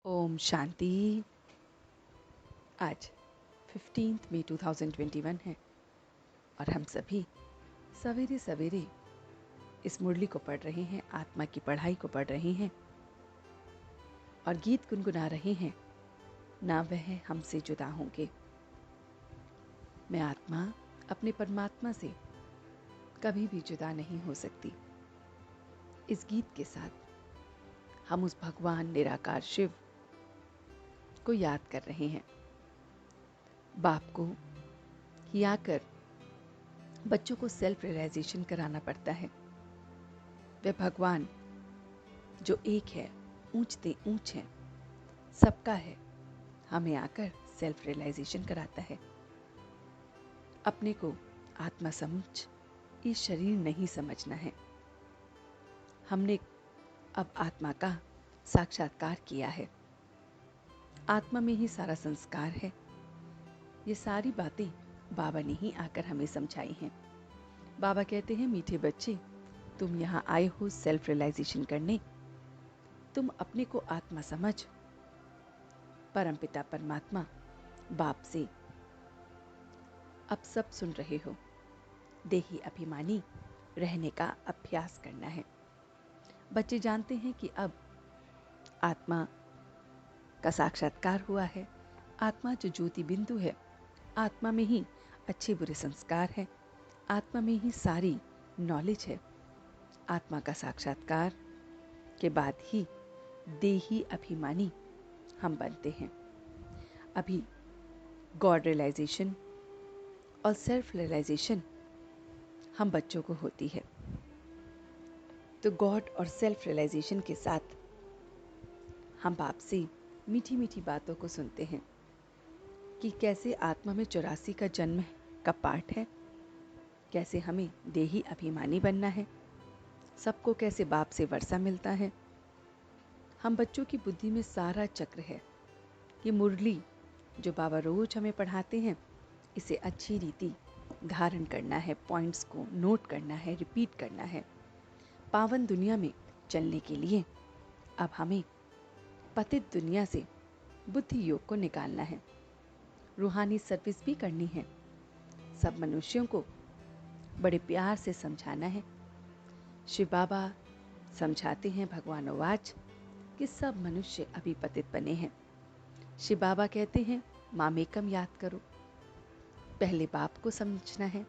ओम शांति। आज 15 मई 2021 है और हम सभी सवेरे सवेरे इस मुरली को पढ़ रहे हैं, आत्मा की पढ़ाई को पढ़ रहे हैं और गीत गुनगुना रहे हैं। ना वह हमसे जुदा होंगे। मैं आत्मा अपने परमात्मा से कभी भी जुदा नहीं हो सकती। इस गीत के साथ हम उस भगवान निराकार शिव को याद कर रहे हैं। बाप को ही आकर बच्चों को सेल्फ रियलाइजेशन कराना पड़ता है। वह भगवान जो एक है, ऊंचते ऊंच है, सबका है, हमें आकर सेल्फ रियलाइजेशन कराता है। अपने को आत्मा समझ इस शरीर नहीं समझना है। हमने अब आत्मा का साक्षात्कार किया है। आत्मा में ही सारा संस्कार है। ये सारी बातें बाबा ने ही आकर हमें समझाई हैं। बाबा कहते हैं, मीठे बच्चे, तुम यहाँ आए हो सेल्फ रियलाइजेशन करने। तुम अपने को आत्मा समझ परमपिता परमात्मा बाप से अब सब सुन रहे हो। देही अभिमानी रहने का अभ्यास करना है। बच्चे जानते हैं कि अब आत्मा का साक्षात्कार हुआ है। आत्मा जो ज्योति बिंदु है, आत्मा में ही अच्छे बुरे संस्कार है, आत्मा में ही सारी नॉलेज है। आत्मा का साक्षात्कार के बाद ही देही अभिमानी हम बनते हैं। अभी गॉड रियलाइजेशन और सेल्फ रियलाइजेशन हम बच्चों को होती है। तो गॉड और सेल्फ रियलाइजेशन के साथ हम बाप से मीठी मीठी बातों को सुनते हैं कि कैसे आत्मा में 84 का जन्म का पाठ है, कैसे हमें देही अभिमानी बनना है, सबको कैसे बाप से वर्षा मिलता है। हम बच्चों की बुद्धि में सारा चक्र है। ये मुरली जो बाबा रोज हमें पढ़ाते हैं, इसे अच्छी रीति धारण करना है, पॉइंट्स को नोट करना है, रिपीट करना है। पावन दुनिया में चलने के लिए अब हमें पतित दुनिया से बुद्धि योग को निकालना है। रूहानी सर्विस भी करनी है। सब मनुष्यों को बड़े प्यार से समझाना है। शिव बाबा समझाते हैं भगवानोवाच कि सब मनुष्य अभी पतित बने हैं। शिव बाबा कहते हैं, मामेकम याद करो। पहले बाप को समझना है,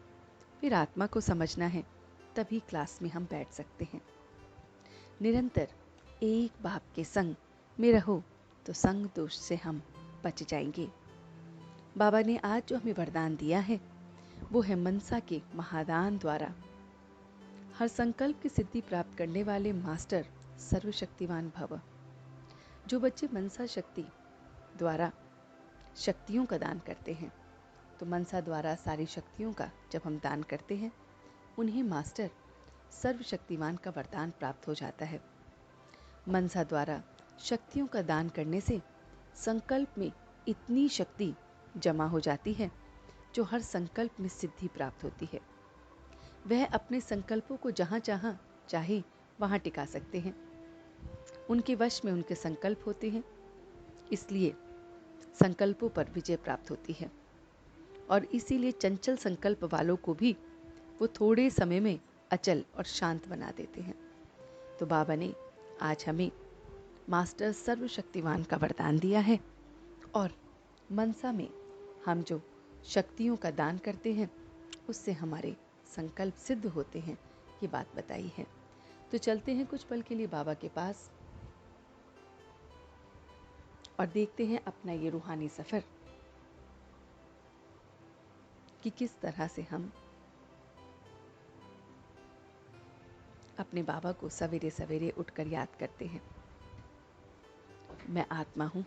फिर आत्मा को समझना है, तभी क्लास में हम बैठ सकते हैं। निरंतर एक बाप के संग में रहो तो संग दोष से हम बच जाएंगे। बाबा ने आज जो हमें वरदान दिया है वो है मनसा के महादान द्वारा हर संकल्प की सिद्धि प्राप्त करने वाले मास्टर सर्वशक्तिवान भव। जो बच्चे मनसा शक्ति द्वारा शक्तियों का दान करते हैं, तो मनसा द्वारा सारी शक्तियों का जब हम दान करते हैं, उन्हें मास्टर सर्वशक्तिवान का वरदान प्राप्त हो जाता है। मनसा द्वारा शक्तियों का दान करने से संकल्प में इतनी शक्ति जमा हो जाती है जो हर संकल्प में सिद्धि प्राप्त होती है। वह अपने संकल्पों को जहाँ जहाँ चाहे वहाँ टिका सकते हैं। उनके वश में उनके संकल्प होते हैं, इसलिए संकल्पों पर विजय प्राप्त होती है। और इसीलिए चंचल संकल्प वालों को भी वो थोड़े समय में अचल और शांत बना देते हैं। तो बाबा ने आज हमें मास्टर सर्वशक्तिवान का वरदान दिया है और मनसा में हम जो शक्तियों का दान करते हैं उससे हमारे संकल्प सिद्ध होते हैं, ये बात बताई है। तो चलते हैं कुछ पल के लिए बाबा के पास और देखते हैं अपना ये रूहानी सफर कि किस तरह से हम अपने बाबा को सवेरे सवेरे उठकर याद करते हैं। मैं आत्मा हूँ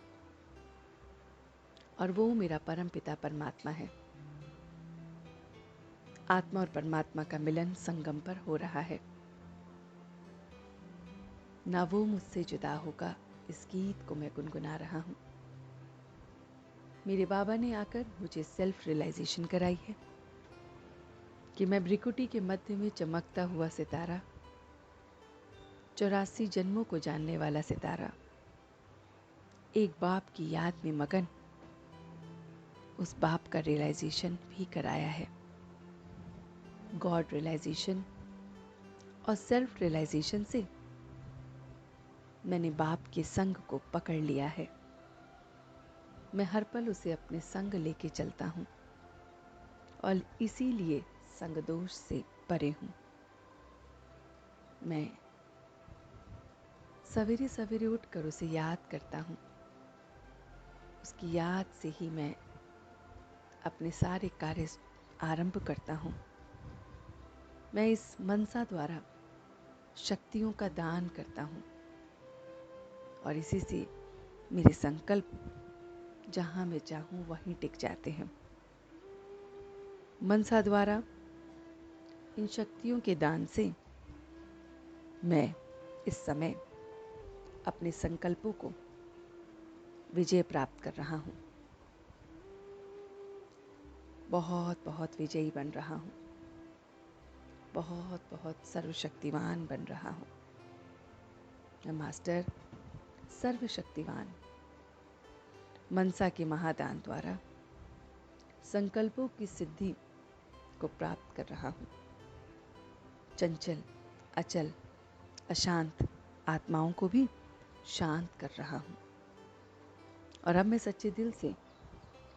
और वो मेरा परम पिता परमात्मा है। आत्मा और परमात्मा का मिलन संगम पर हो रहा है। ना वो मुझसे जुदा होगा, इस गीत को मैं गुनगुना रहा हूँ। मेरे बाबा ने आकर मुझे सेल्फ रियलाइजेशन कराई है कि मैं भ्रिकुटी के मध्य में चमकता हुआ सितारा, 84 जन्मों को जानने वाला सितारा, एक बाप की याद में मगन उस बाप का रियलाइजेशन भी कराया है। गॉड रियलाइजेशन और सेल्फ रियलाइजेशन से मैंने बाप के संग को पकड़ लिया है। मैं हर पल उसे अपने संग लेके चलता हूँ और इसीलिए संग दोष से परे हूँ। मैं सवेरे सवेरे उठकर उसे याद करता हूँ। उसकी याद से ही मैं अपने सारे कार्य आरंभ करता हूँ। मैं इस मनसा द्वारा शक्तियों का दान करता हूँ और इसी से मेरे संकल्प जहाँ मैं चाहूँ वहीं टिक जाते हैं। मनसा द्वारा इन शक्तियों के दान से मैं इस समय अपने संकल्पों को विजय प्राप्त कर रहा हूँ। बहुत बहुत विजयी बन रहा हूँ। बहुत बहुत सर्वशक्तिवान बन रहा हूँ। मैं मास्टर सर्वशक्तिवान मनसा के महादान द्वारा संकल्पों की सिद्धि को प्राप्त कर रहा हूँ। चंचल, अचल, अशांत आत्माओं को भी शांत कर रहा हूँ और अब मैं सच्चे दिल से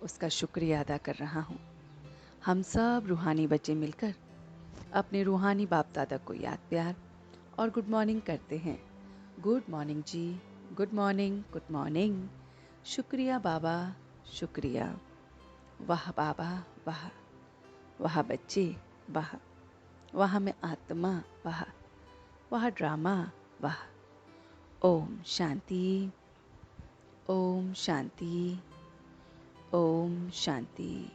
उसका शुक्रिया अदा कर रहा हूँ। हम सब रूहानी बच्चे मिलकर अपने रूहानी बाप दादा को याद, प्यार और गुड मॉर्निंग करते हैं। गुड मॉर्निंग जी, गुड मॉर्निंग, गुड मॉर्निंग। शुक्रिया बाबा, शुक्रिया। वाह बाबा, वाह। वाह बच्चे, वाह। वाह मैं आत्मा, वाह। वाह ड्रामा, वाह। ओम शांति, ओम शांति, ओम शांति।